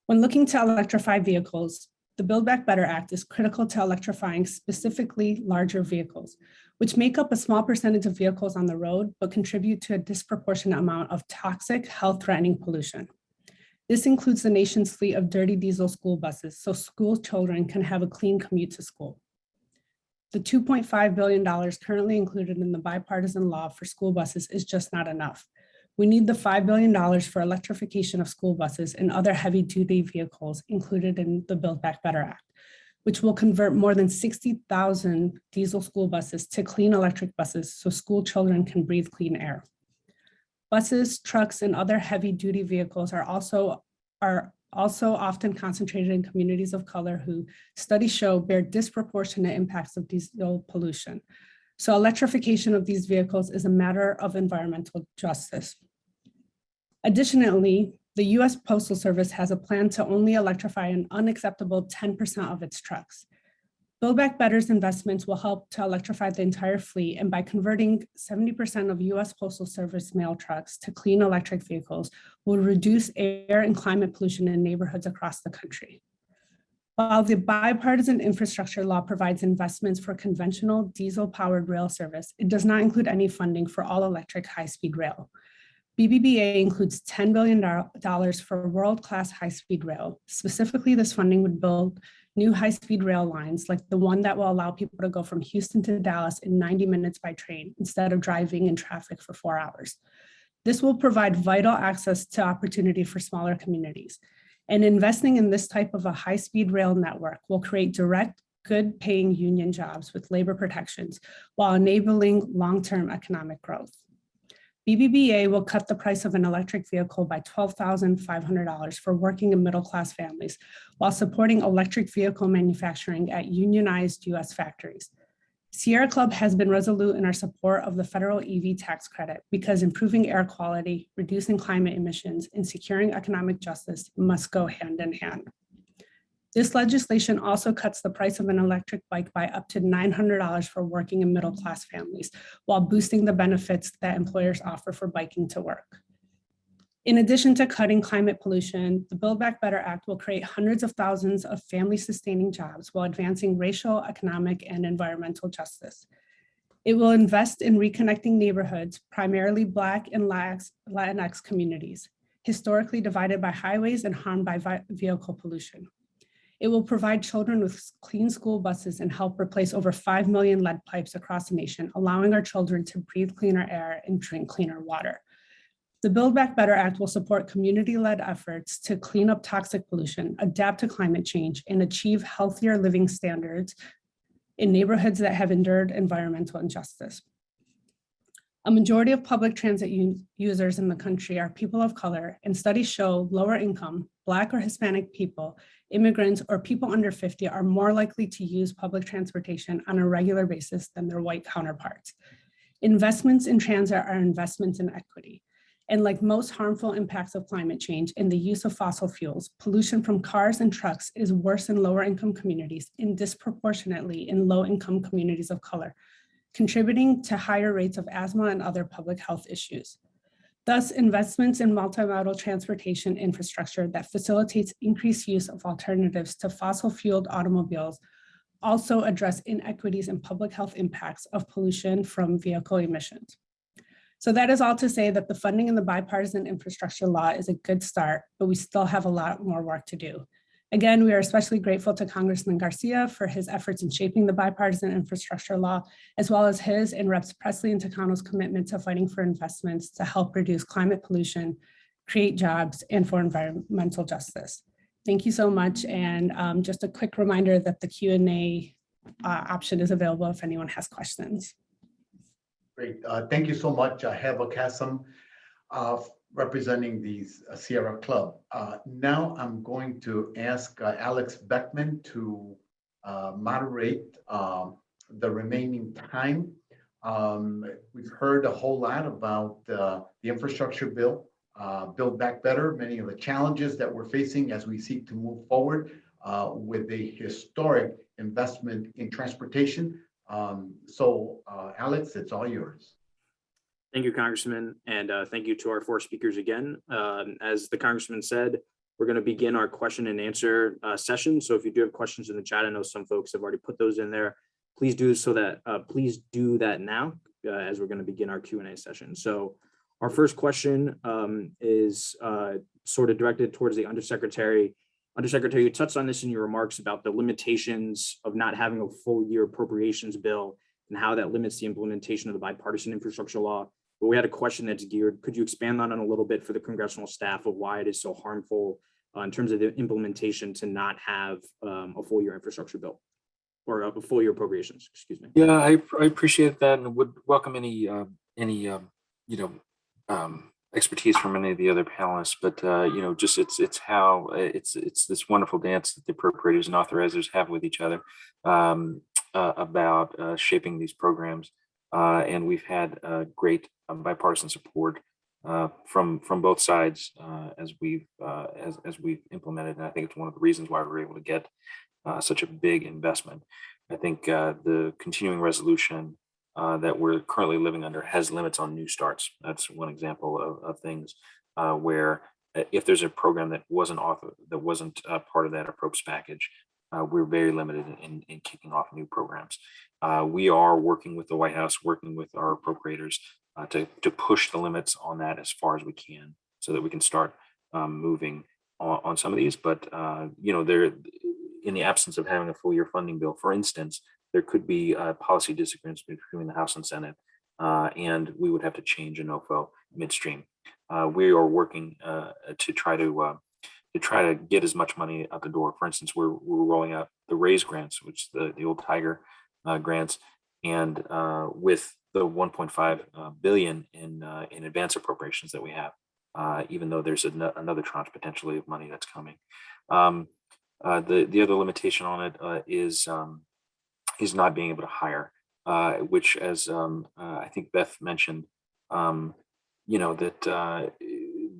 When looking to electrify vehicles, the Build Back Better Act is critical to electrifying specifically larger vehicles, which make up a small percentage of vehicles on the road, but contribute to a disproportionate amount of toxic, health-threatening pollution. This includes the nation's fleet of dirty diesel school buses, so school children can have a clean commute to school. The $2.5 billion currently included in the bipartisan law for school buses is just not enough. We need the $5 billion for electrification of school buses and other heavy-duty vehicles included in the Build Back Better Act, which will convert more than 60,000 diesel school buses to clean electric buses so school children can breathe clean air. Buses, trucks, and other heavy-duty vehicles are also often concentrated in communities of color who studies show bear disproportionate impacts of diesel pollution. So electrification of these vehicles is a matter of environmental justice. Additionally, the US Postal Service has a plan to only electrify an unacceptable 10% of its trucks. Build Back Better's investments will help to electrify the entire fleet, and by converting 70% of US Postal Service mail trucks to clean electric vehicles will reduce air and climate pollution in neighborhoods across the country. While the bipartisan infrastructure law provides investments for conventional diesel-powered rail service, it does not include any funding for all-electric high-speed rail. BBBA includes $10 billion for world-class high-speed rail. Specifically, this funding would build new high-speed rail lines like the one that will allow people to go from Houston to Dallas in 90 minutes by train instead of driving in traffic for 4 hours. This will provide vital access to opportunity for smaller communities. And investing in this type of a high-speed rail network will create direct, good-paying union jobs with labor protections while enabling long-term economic growth. BBBA will cut the price of an electric vehicle by $12,500 for working and middle-class families while supporting electric vehicle manufacturing at unionized US factories. Sierra Club has been resolute in our support of the federal EV tax credit because improving air quality, reducing climate emissions, and securing economic justice must go hand in hand. This legislation also cuts the price of an electric bike by up to $900 for working and middle-class families, while boosting the benefits that employers offer for biking to work. In addition to cutting climate pollution, the Build Back Better Act will create hundreds of thousands of family-sustaining jobs while advancing racial, economic, and environmental justice. It will invest in reconnecting neighborhoods, primarily Black and Latinx communities, historically divided by highways and harmed by vehicle pollution. It will provide children with clean school buses and help replace over 5 million lead pipes across the nation, allowing our children to breathe cleaner air and drink cleaner water. The Build Back Better Act will support community-led efforts to clean up toxic pollution, adapt to climate change, and achieve healthier living standards in neighborhoods that have endured environmental injustice. A majority of public transit users in the country are people of color, and studies show lower income, Black or Hispanic people, immigrants, or people under 50 are more likely to use public transportation on a regular basis than their white counterparts. Investments in transit are investments in equity. And like most harmful impacts of climate change and the use of fossil fuels, pollution from cars and trucks is worse in lower income communities and disproportionately in low income communities of color. contributing to higher rates of asthma and other public health issues. Thus, investments in multimodal transportation infrastructure that facilitates increased use of alternatives to fossil-fueled automobiles also address inequities and public health impacts of pollution from vehicle emissions. So that is all to say that the funding in the bipartisan infrastructure law is a good start, but we still have a lot more work to do. Again, we are especially grateful to Congressman Garcia for his efforts in shaping the bipartisan infrastructure law, as well as his and Reps Pressley and Takano's commitment to fighting for investments to help reduce climate pollution, create jobs, and for environmental justice. Thank you so much. And just a quick reminder that the Q&A option is available if anyone has questions. Great. Thank you so much, Hebah, Kassem, representing the Sierra Club. Now I'm going to ask Alex Beckmann to moderate the remaining time. We've heard a whole lot about the infrastructure bill, Build Back Better, many of the challenges that we're facing as we seek to move forward with a historic investment in transportation. Alex, it's all yours. Thank you, Congressman, and thank you to our four speakers again. As the Congressman said, we're going to begin our question and answer session. So if you do have questions in the chat, I know some folks have already put those in there. Please do that now as we're going to begin our Q&A session. So our first question is sort of directed towards the Undersecretary. Undersecretary, you touched on this in your remarks about the limitations of not having a full year appropriations bill and how that limits the implementation of the bipartisan infrastructure law. But we had a question that's geared. Could you expand on it a little bit for the congressional staff of why it is so harmful in terms of the implementation to not have a full year infrastructure bill or a full year appropriations, excuse me. Yeah, I appreciate that and would welcome any expertise from any of the other panelists, but just it's this wonderful dance that the appropriators and authorizers have with each other about shaping these programs, and we've had great bipartisan support from both sides as we've implemented, and I think it's one of the reasons why we're able to get such a big investment. I think the continuing resolution that we're currently living under has limits on new starts. That's one example of things where if there's a program that wasn't part of that approach package, we're very limited in kicking off new programs. We are working with the White House, working with our appropriators to push the limits on that as far as we can so that we can start moving on some of these. But, there, in the absence of having a full year funding bill, for instance, there could be policy disagreements between the House and Senate, and we would have to change a NOFO midstream. We are working to try to get as much money out the door. For instance, we're rolling out the RAISE grants, which the old Tiger grants, and with the 1.5 billion in advance appropriations that we have, even though there's another tranche potentially of money that's coming. The other limitation on it is not being able to hire, which, as I think Beth mentioned, that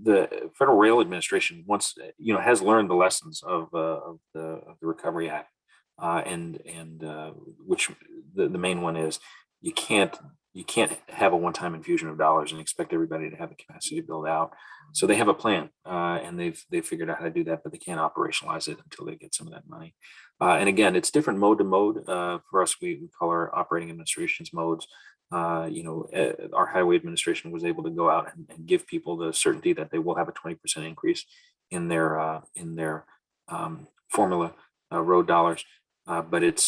the Federal Rail Administration has learned the lessons of the Recovery Act, and which the main one is you can't have a one-time infusion of dollars and expect everybody to have the capacity to build out. So they have a plan, and they've figured out how to do that, but they can't operationalize it until they get some of that money. And again, it's different mode to mode. For us, we call our operating administrations modes. Our highway administration was able to go out and give people the certainty that they will have a 20% increase in their formula road dollars. But it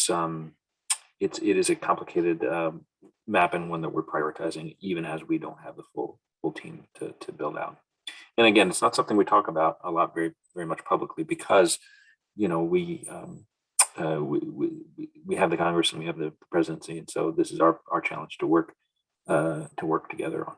is a complicated map and one that we're prioritizing, even as we don't have the full team to build out. And again, it's not something we talk about a lot, very, very much publicly, because we have the Congress and we have the presidency, and so this is our challenge to work together on.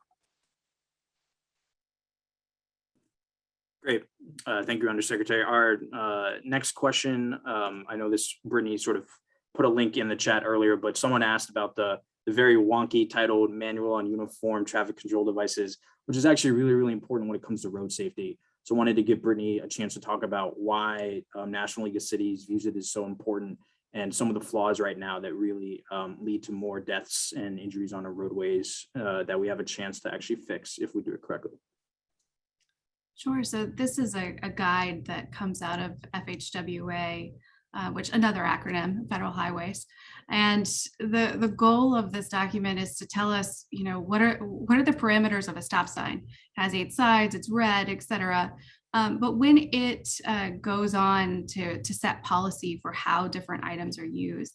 Great, thank you, Undersecretary. Our next question, I know this Brittney sort of put a link in the chat earlier, but someone asked about the very wonky titled Manual on Uniform Traffic Control Devices, which is actually really, really important when it comes to road safety. So I wanted to give Brittney a chance to talk about why National League of Cities views it as so important and some of the flaws right now that really lead to more deaths and injuries on our roadways that we have a chance to actually fix if we do it correctly. Sure. So this is a guide that comes out of FHWA, which another acronym, Federal Highways. And the goal of this document is to tell us, what are the parameters of a stop sign? It has 8 sides, it's red, et cetera. But when it goes on to set policy for how different items are used,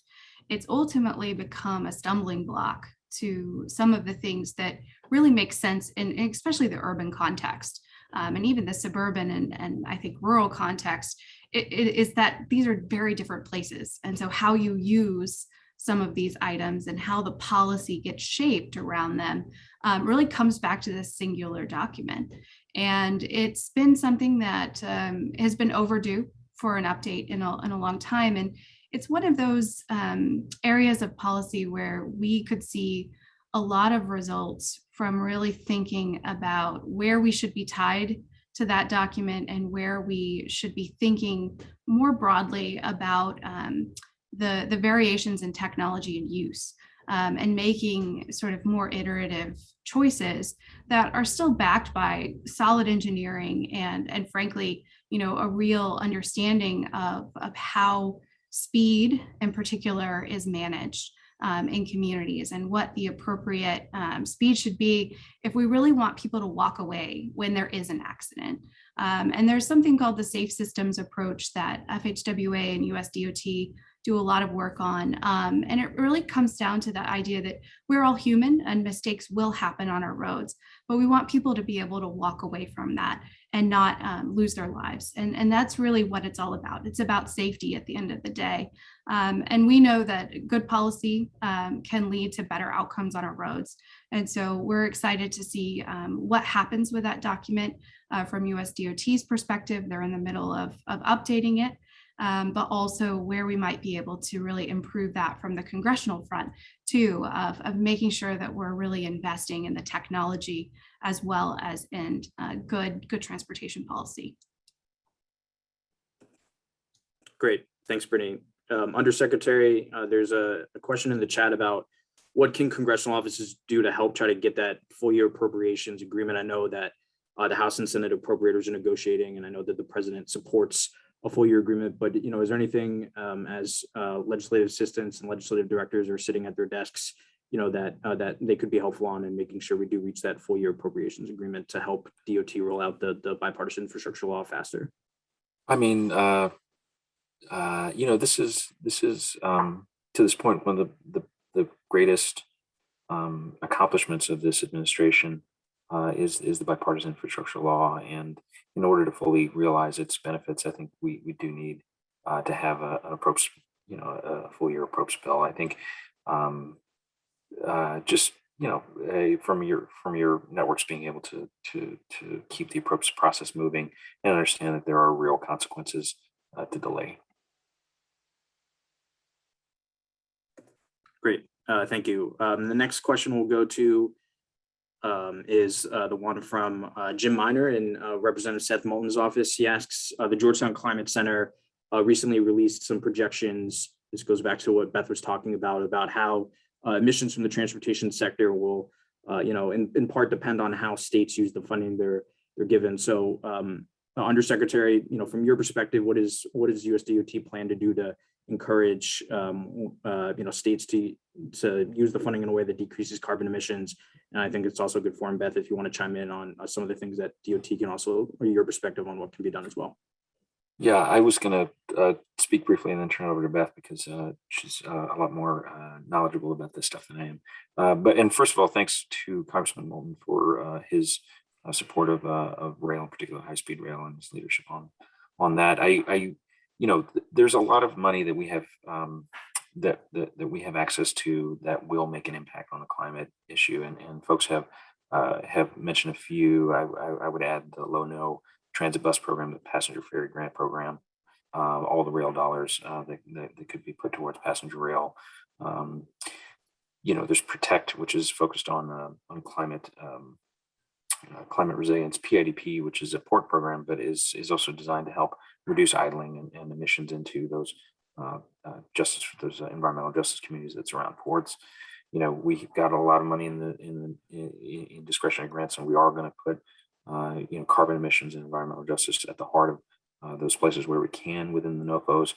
it's ultimately become a stumbling block to some of the things that really make sense in especially the urban context. And even the suburban and I think rural context, it is that these are very different places. And so how you use some of these items and how the policy gets shaped around them really comes back to this singular document. And it's been something that has been overdue for an update in a long time. And it's one of those areas of policy where we could see a lot of results from really thinking about where we should be tied to that document and where we should be thinking more broadly about the variations in technology and use and making sort of more iterative choices that are still backed by solid engineering and frankly, a real understanding of how speed in particular is managed in communities and what the appropriate speed should be if we really want people to walk away when there is an accident. And there's something called the safe systems approach that FHWA and USDOT do a lot of work on. And it really comes down to that idea that we're all human and mistakes will happen on our roads, but we want people to be able to walk away from that and not lose their lives. And that's really what it's all about. It's about safety at the end of the day. And we know that good policy can lead to better outcomes on our roads. And so we're excited to see what happens with that document from USDOT's perspective. They're in the middle of updating it. But also where we might be able to really improve that from the congressional front too, of making sure that we're really investing in the technology as well as in good transportation policy. Great, thanks, Brittney. Undersecretary, there's a question in the chat about what can congressional offices do to help try to get that full year appropriations agreement. I know that the House and Senate appropriators are negotiating, and I know that the president supports a full year agreement, but is there anything as legislative assistants and legislative directors are sitting at their desks, that they could be helpful on in making sure we do reach that full year appropriations agreement to help DOT roll out the bipartisan infrastructure law faster? I mean, this is to this point one of the greatest accomplishments of this administration is the bipartisan infrastructure law, and in order to fully realize its benefits, I think we do need to have an approach, a full year approach bill. I think from your networks being able to keep the approach process moving and understand that there are real consequences to delay. Great, thank you. The next question we'll go to is the one from Jim Miner in Representative Seth Moulton's office. He asks, the Georgetown Climate Center recently released some projections. This goes back to what Beth was talking about how emissions from the transportation sector will, in part depend on how states use the funding they're given. So, Undersecretary, from your perspective, what is USDOT plan to do to encourage states to use the funding in a way that decreases carbon emissions? And I think it's also good for Beth, if you want to chime in on some of the things that DOT can also, or your perspective on what can be done as well. Yeah, I was going to speak briefly and then turn it over to Beth because she's a lot more knowledgeable about this stuff than I am. But first of all, thanks to Congressman Moulton for his support of rail, in particular high-speed rail, and his leadership on that. There's a lot of money that we have that we have access to that will make an impact on the climate issue, and folks have mentioned a few. I would add the low-no transit bus program, the passenger ferry grant program, all the rail dollars that could be put towards passenger rail. There's Protect, which is focused on climate resilience, PIDP, which is a port program, but is also designed to help reduce idling and emissions into those justice for those environmental justice communities that surround ports. We've got a lot of money in discretionary grants, and we are going to put carbon emissions and environmental justice at the heart of those places where we can within the NOFOs.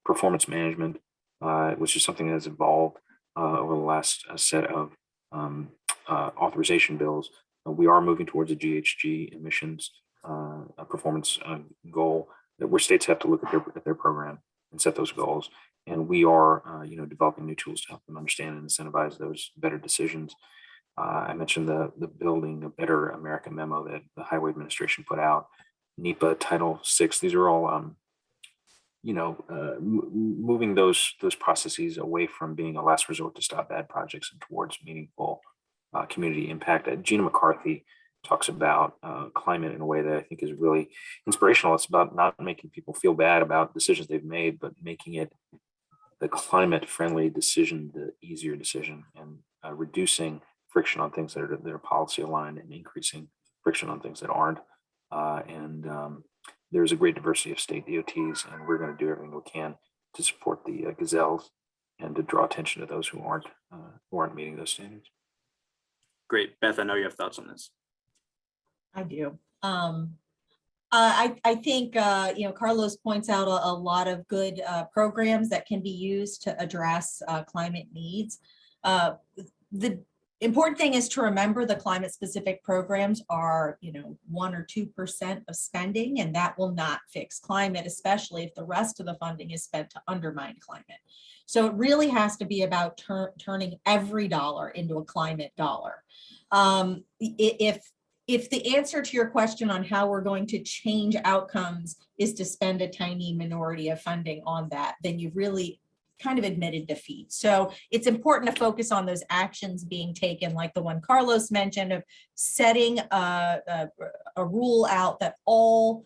Performance management, which is something that has evolved over the last set of authorization bills. We are moving towards a GHG emissions performance goal where states have to look at their program and set those goals. And we are, developing new tools to help them understand and incentivize those better decisions. I mentioned the Building a Better America memo that the Highway Administration put out, NEPA, Title VI. These are all, moving those processes away from being a last resort to stop bad projects and towards meaningful community impact. Gina McCarthy talks about climate in a way that I think is really inspirational. It's about not making people feel bad about decisions they've made, but making it the climate-friendly decision, the easier decision, and reducing friction on things that are policy aligned and increasing friction on things that aren't. There's a great diversity of state DOTs, and we're going to do everything we can to support the gazelles and to draw attention to those who aren't meeting those standards. Great. Beth, I know you have thoughts on this. I do. I think, Carlos points out a lot of good programs that can be used to address climate needs. The important thing is to remember the climate specific programs are, 1 or 2% of spending, and that will not fix climate, especially if the rest of the funding is spent to undermine climate. So it really has to be about turning every dollar into a climate dollar. If the answer to your question on how we're going to change outcomes is to spend a tiny minority of funding on that, then you've really kind of admitted defeat. So it's important to focus on those actions being taken, like the one Carlos mentioned, of setting a rule out that all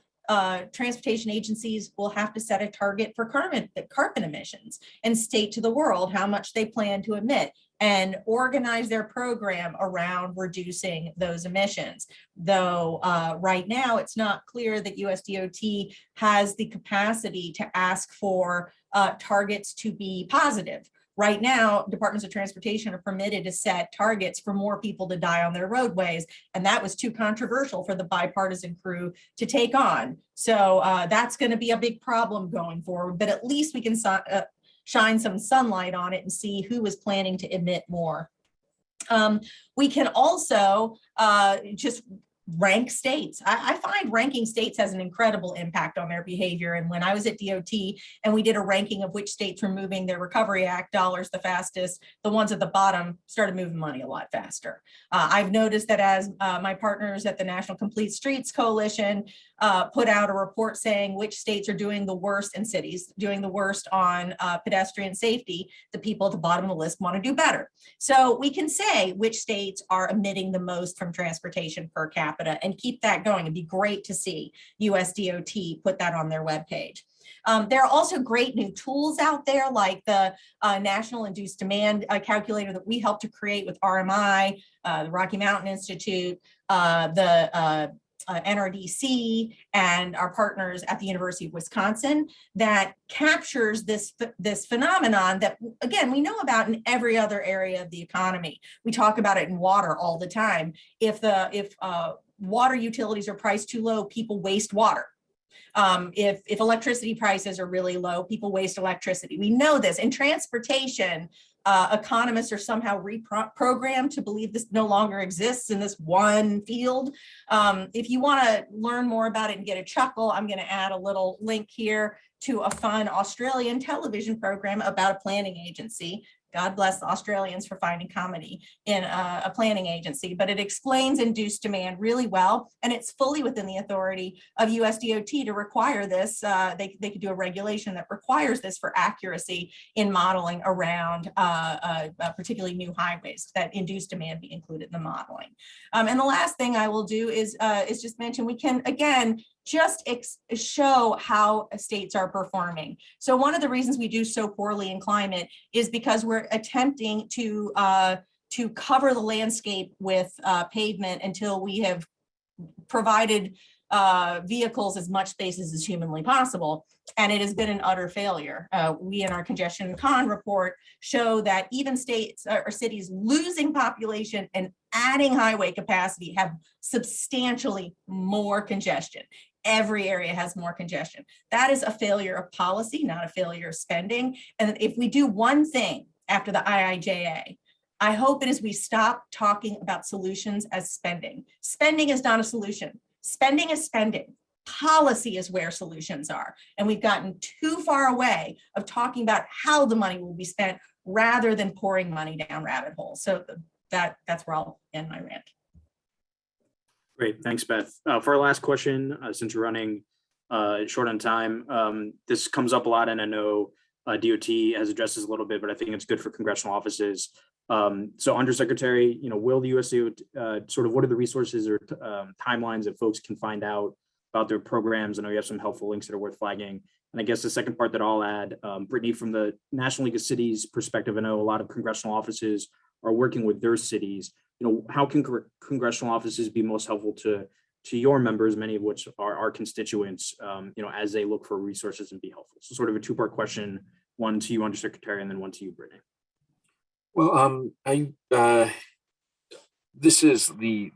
transportation agencies will have to set a target for carbon emissions and state to the world how much they plan to emit and organize their program around reducing those emissions. Though right now it's not clear that USDOT has the capacity to ask for targets to be positive. Right now, departments of transportation are permitted to set targets for more people to die on their roadways, and that was too controversial for the bipartisan crew to take on. So that's going to be a big problem going forward, but at least we can shine some sunlight on it and see who is planning to emit more. We can also just rank states. I find ranking states has an incredible impact on their behavior. And when I was at DOT and we did a ranking of which states were moving their Recovery Act dollars the fastest, the ones at the bottom started moving money a lot faster. I've noticed that as my partners at the National Complete Streets Coalition put out a report saying which states are doing the worst and cities doing the worst on pedestrian safety, the people at the bottom of the list want to do better. So we can say which states are emitting the most from transportation per capita and keep that going. It'd be great to see USDOT put that on their webpage. There are also great new tools out there like the National Induced Demand Calculator that we helped to create with RMI, the Rocky Mountain Institute, the NRDC, and our partners at the University of Wisconsin, that captures this phenomenon that, again, we know about in every other area of the economy. We talk about it in water all the time. If water utilities are priced too low, people waste water. If electricity prices are really low, people waste electricity. We know this. In transportation, economists are somehow reprogrammed to believe this no longer exists in this one field. If you want to learn more about it and get a chuckle, I'm going to add a little link here to a fun Australian television program about a planning agency. God bless the Australians for finding comedy in a planning agency, but it explains induced demand really well. And it's fully within the authority of USDOT to require this. They could do a regulation that requires this for accuracy in modeling around particularly new highways, that induced demand be included in the modeling. And the last thing I will do is just mention, we can, again, just show how states are performing. So one of the reasons we do so poorly in climate is because we're attempting to cover the landscape with pavement until we have provided vehicles as much space as is humanly possible. And it has been an utter failure. We in our congestion and con report show that even states or cities losing population and adding highway capacity have substantially more congestion. Every area has more congestion. That is a failure of policy, not a failure of spending. And if we do one thing after the IIJA, I hope it is we stop talking about solutions as spending. Spending is not a solution. Spending is spending. Policy is where solutions are. And we've gotten too far away of talking about how the money will be spent rather than pouring money down rabbit holes. So that's where I'll end my rant. Great, thanks, Beth. For our last question, since we're running short on time, this comes up a lot, and I know DOT has addressed this a little bit, but I think it's good for congressional offices. So Undersecretary, will the USDA sort of what are the resources or timelines that folks can find out about their programs? I know you have some helpful links that are worth flagging. And I guess the second part that I'll add, Brittney, from the National League of Cities perspective, I know a lot of congressional offices are working with their cities. How can congressional offices be most helpful to your members, many of which are our constituents, as they look for resources and be helpful? So sort of a two-part question, one to you, Undersecretary, and then one to you, Brittney. Well, this is the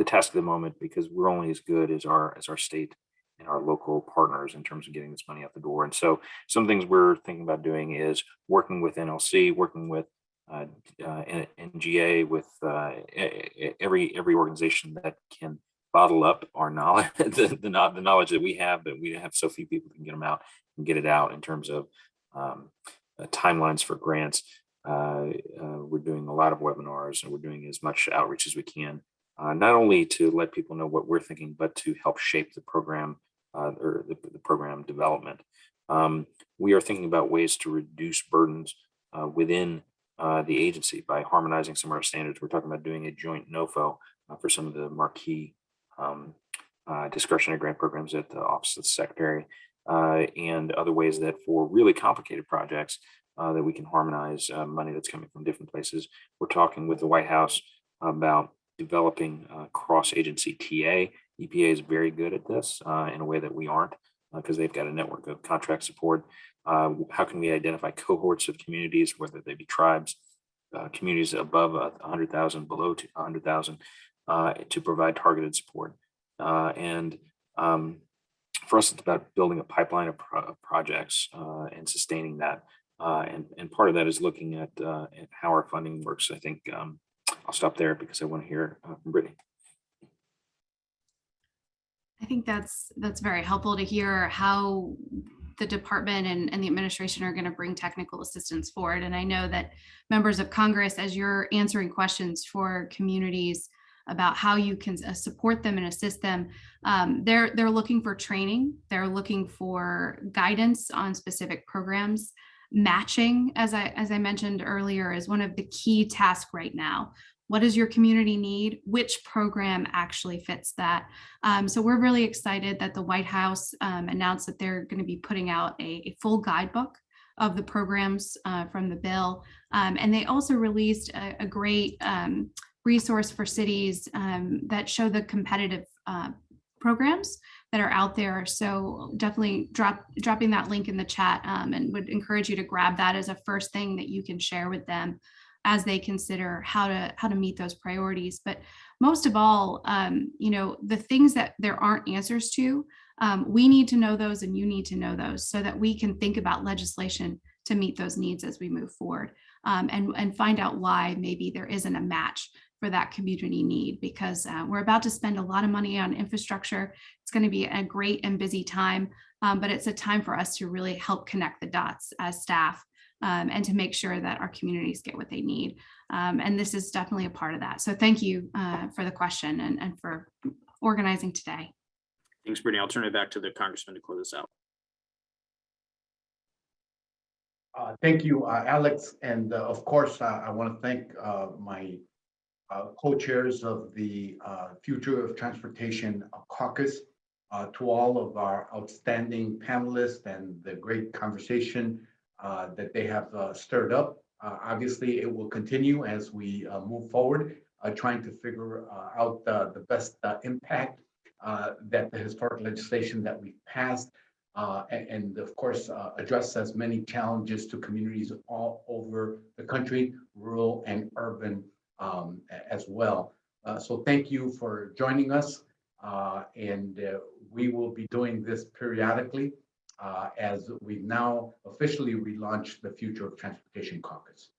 task of the moment, because we're only as good as our state and our local partners in terms of getting this money out the door. And so some things we're thinking about doing is working with NLC, working with NGA, with every organization that can bottle up our knowledge, the knowledge that we have, but we have so few people can get them out and get it out in terms of timelines for grants. We're doing a lot of webinars, and we're doing as much outreach as we can, not only to let people know what we're thinking, but to help shape the program or the program development. We are thinking about ways to reduce burdens within the agency by harmonizing some of our standards. We're talking about doing a joint NOFO for some of the marquee discretionary grant programs at the Office of the Secretary, and other ways that for really complicated projects that we can harmonize money that's coming from different places. We're talking with the White House about developing cross-agency TA. EPA is very good at this in a way that we aren't, because they've got a network of contract support. How can we identify cohorts of communities, whether they be tribes, communities above 100,000, below 100,000, to provide targeted support? And for us, it's about building a pipeline of projects and sustaining that. And part of that is looking at how our funding works. I think I'll stop there because I want to hear from Brittney. I think that's very helpful to hear how the department and the administration are going to bring technical assistance forward. And I know that members of Congress, as you're answering questions for communities about how you can support them and assist them, they're looking for training. They're looking for guidance on specific programs. Matching, as I mentioned earlier, is one of the key tasks right now. What does your community need? Which program actually fits that? So we're really excited that the White House announced that they're going to be putting out a full guidebook of the programs from the bill. And they also released a great resource for cities that show the competitive programs that are out there. So definitely dropping that link in the chat, and would encourage you to grab that as a first thing that you can share with them as they consider how to meet those priorities. But most of all, the things that there aren't answers to, we need to know those, and you need to know those, so that we can think about legislation to meet those needs as we move forward, and find out why maybe there isn't a match for that community need, because we're about to spend a lot of money on infrastructure. It's going to be a great and busy time, but it's a time for us to really help connect the dots as staff, and to make sure that our communities get what they need. And this is definitely a part of that. So thank you for the question and for organizing today. Thanks, Brittney. I'll turn it back to the Congressman to close this out. Thank you, Alex. And of course, I want to thank my co-chairs of the Future of Transportation Caucus, to all of our outstanding panelists and the great conversation that they have stirred up. Obviously, it will continue as we move forward, trying to figure out the best impact that the historic legislation that we've passed and of course, addresses many challenges to communities all over the country, rural and urban as well. So thank you for joining us. And we will be doing this periodically as we've now officially relaunched the Future of Transportation Caucus.